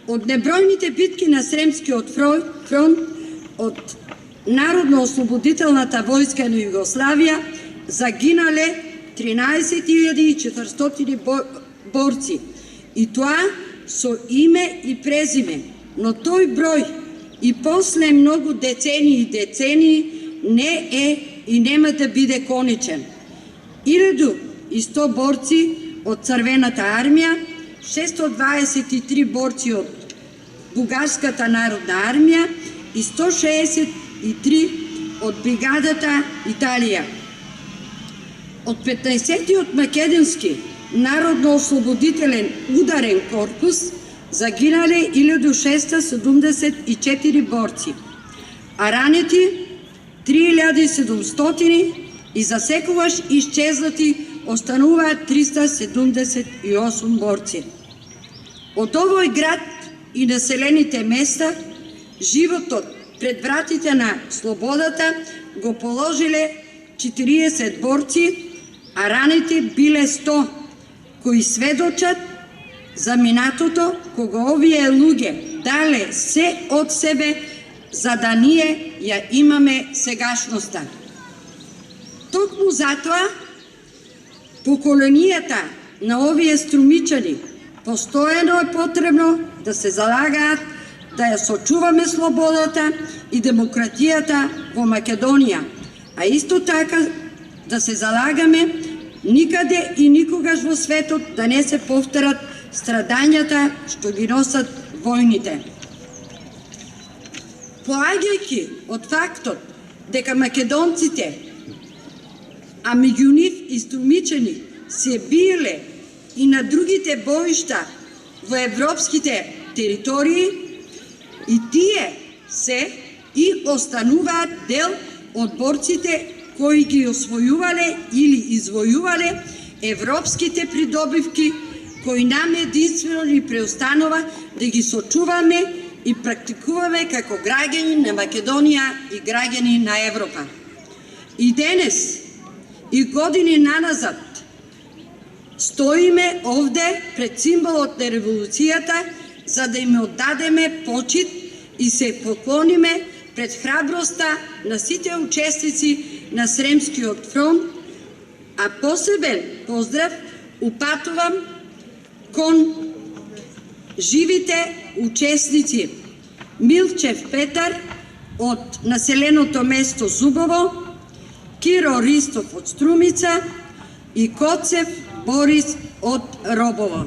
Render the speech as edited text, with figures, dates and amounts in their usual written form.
Од небројните битки на Сремскиот фронт, од Народно-ослободителната војска на Југославија загинале 13.400 борци. И тоа со име и презиме. Но тој број и после многу децении не е и нема да биде конечен. 1100 борци од Црвената армија, 623 борци од Бугарската народна армија и 163 од бригадата Италија. Од 15-тиот македонски Народно-ослободителен ударен корпус загинале 1674 борци, а ранети 3700 и засекогаш исчезнати остануваат 378 борци. Од овој град и населените места животот пред вратите на слободата го положиле 40 борци, а раните биле 100, кои сведочат за минатото кога овие луѓе дале се од себе за да ние ја имаме сегашноста. Токму затоа поколенијата на овие струмичани постојано е потребно да се залагаат да ја сочуваме слободата и демократијата во Македонија, а исто така да се залагаме никаде и никогаш во светот да не се повторат страдањата што ги носат војните. Поаѓајќи од фактот дека македонците, а меѓу нив и струмичани, се биле и на другите боишта во европските територии, и тие се и остануваат дел од борците кои ги освојувале или извојувале европските придобивки, кои нам единствено ни преостанува да ги сочуваме и практикуваме како граѓани на Македонија и граѓани на Европа. И денес, и години наназад, стоиме овде пред символот на револуцијата за да им оддадеме почит и се поклониме пред храброста на сите учесници на Сремскиот фронт, а посебен поздрав упатувам кон живите учесници Милчев Петар од населеното место Зубово, Киро Ристов од Струмица и Коцев Борис од Робово.